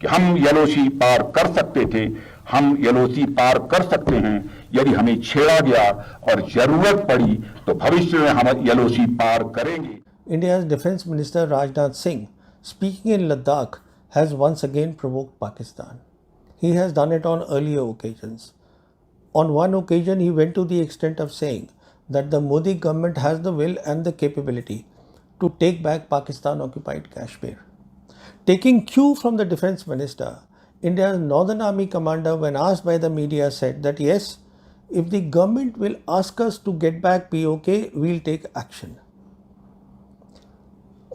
कि हम यलोसी पार कर सकते थे, हम यलोसी पार कर सकते हैं यदि हमें छेड़ा गया और जरूरत पड़ी तो भविष्य में हम यलोसी पार करेंगे. India's Defence Minister Rajnath Singh, speaking in Ladakh, has once again provoked Pakistan. He has done it on earlier occasions. On one occasion, he went to the extent of saying that the Modi government has the will and the capability to take back Pakistan-occupied Kashmir. Taking cue from the Defence Minister, India's Northern Army commander, when asked by the media, said that yes, if the government will ask us to get back POK, we'll take action.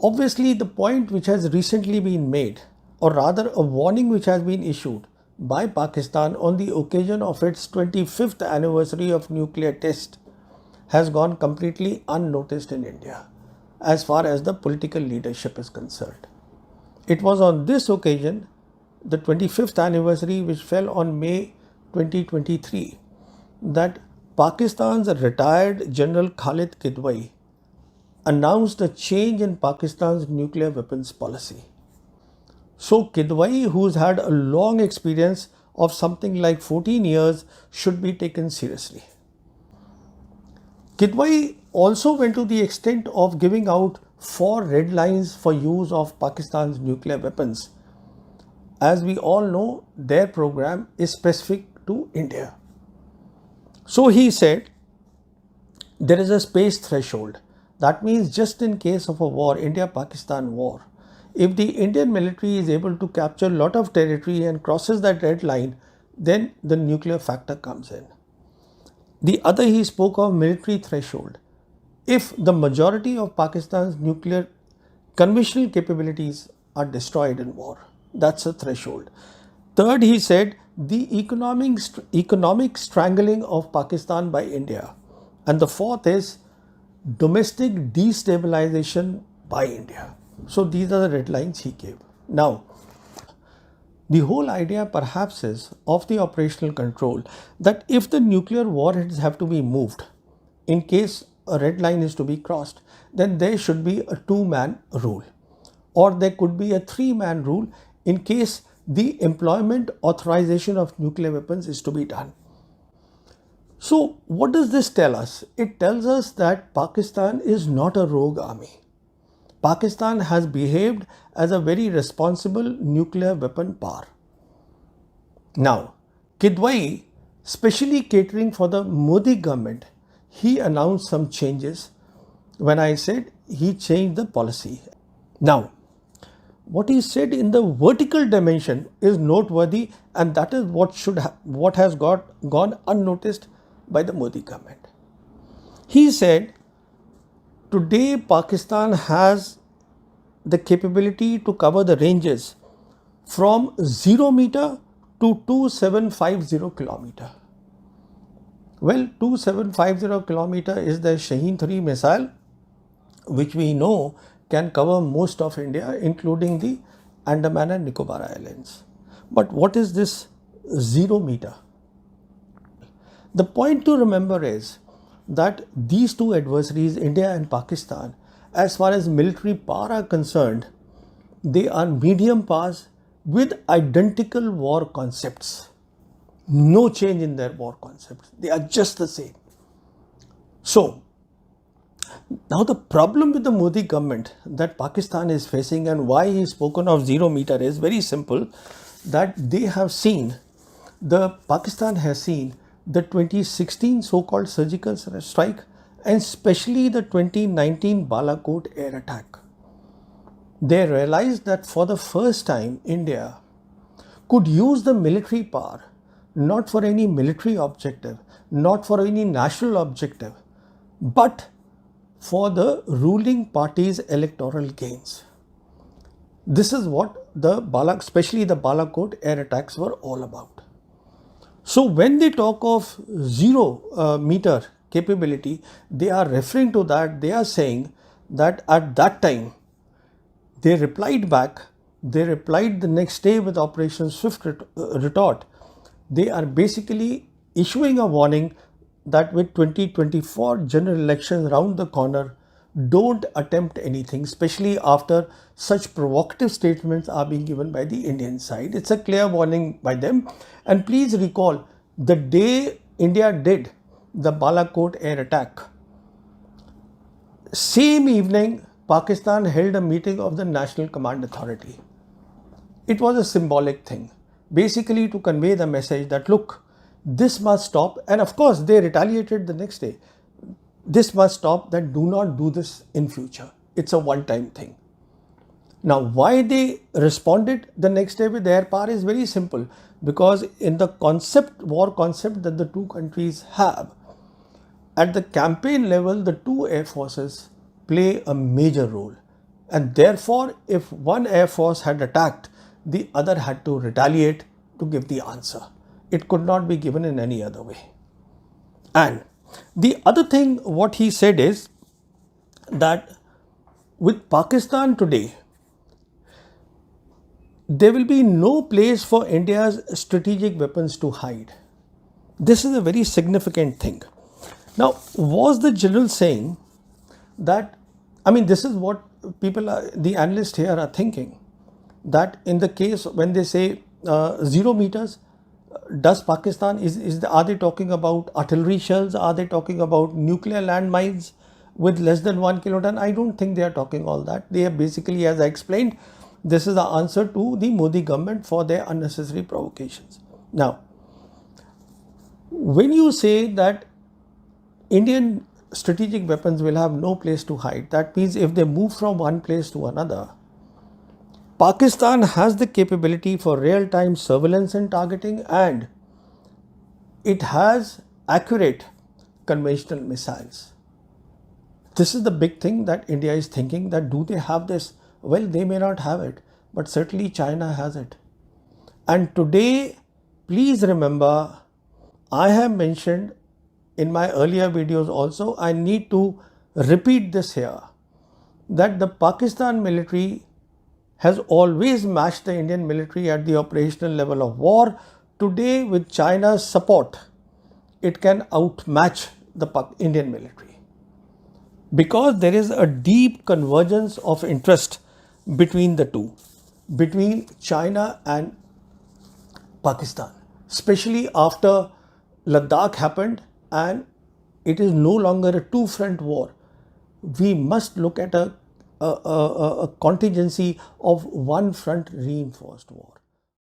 Obviously, the point which has recently been made, or rather a warning which has been issued by Pakistan on the occasion of its 25th anniversary of nuclear test, has gone completely unnoticed in India as far as the political leadership is concerned. It was on this occasion, the 25th anniversary, which fell on May 2023, that Pakistan's retired General Khalid Kidwai announced a change in Pakistan's nuclear weapons policy. So Kidwai, who's had a long experience of something like 14 years, should be taken seriously. Kidwai also went to the extent of giving out 4 red lines for use of Pakistan's nuclear weapons. As we all know, their program is specific to India. So he said, there is a space threshold. That means just in case of a war, India-Pakistan war, if the Indian military is able to capture a lot of territory and crosses that red line, then the nuclear factor comes in. The other, he spoke of military threshold. If the majority of Pakistan's nuclear conventional capabilities are destroyed in war, that's a threshold. Third, he said the economic strangling of Pakistan by India. And the fourth is domestic destabilization by India. So these are the red lines he gave. Now, the whole idea perhaps is of the operational control that if the nuclear warheads have to be moved, in case a red line is to be crossed, then there should be a 2-man rule, or there could be a 3-man rule in case the employment authorization of nuclear weapons is to be done. So what does this tell us? It tells us that Pakistan is not a rogue army. Pakistan has behaved as a very responsible nuclear weapon power. Now, Kidwai, specially catering for the Modi government, he announced some changes. When I said he changed the policy. Now, what he said in the vertical dimension is noteworthy, and that is what has gone unnoticed by the Modi government. He said, today Pakistan has the capability to cover the ranges from 0 meter to 2750 kilometer. Well, 2750 kilometer is the Shaheen 3 missile, which we know can cover most of India, including the Andaman and Nicobar Islands. But what is this 0 meter? The point to remember is that these two adversaries, India and Pakistan, as far as military power are concerned, they are medium powers with identical war concepts. No change in their war concepts. They are just the same. So, now the problem with the Modi government that Pakistan is facing and why he has spoken of 0 meter is very simple, that they have seen, Pakistan has seen the 2016 so-called surgical strike and especially the 2019 Balakot air attack. They realized that for the first time India could use the military power not for any military objective, not for any national objective, but for the ruling party's electoral gains. This is what especially the Balakot air attacks were all about. So when they talk of 0 meter capability, they are referring to that. They are saying that at that time, they replied back. They replied the next day with Operation Swift Retort. They are basically issuing a warning that with 2024 general elections round the corner, don't attempt anything, especially after such provocative statements are being given by the Indian side. It's a clear warning by them. And please recall, the day India did the Balakot air attack, same evening Pakistan held a meeting of the National Command Authority. It was a symbolic thing, basically to convey the message that look, this must stop. And of course they retaliated the next day. This must stop, that do not do this in future. It's a one-time thing. Now, why they responded the next day with air power is very simple. Because in the war concept that the two countries have, at the campaign level, the two air forces play a major role. And therefore, if one air force had attacked, the other had to retaliate to give the answer. It could not be given in any other way. And the other thing what he said is that with Pakistan today, there will be no place for India's strategic weapons to hide. This is a very significant thing. Now, was the general saying that, this is what the analysts here are thinking, that in the case when they say 0 meters, does Pakistan, are they talking about artillery shells? Are they talking about nuclear landmines with less than 1 kiloton? I don't think they are talking all that. They are basically, as I explained, this is the answer to the Modi government for their unnecessary provocations. Now, when you say that Indian strategic weapons will have no place to hide, that means if they move from one place to another, Pakistan has the capability for real-time surveillance and targeting, and it has accurate conventional missiles. This is the big thing that India is thinking, that do they have this? Well, they may not have it, but certainly China has it. And today, please remember, I have mentioned in my earlier videos also, I need to repeat this here, that the Pakistan military has always matched the Indian military at the operational level of war. Today, with China's support, it can outmatch the Indian military. Because there is a deep convergence of interest between the two, between China and Pakistan, especially after Ladakh happened and it is no longer a two-front war. We must look at a contingency of one front reinforced war.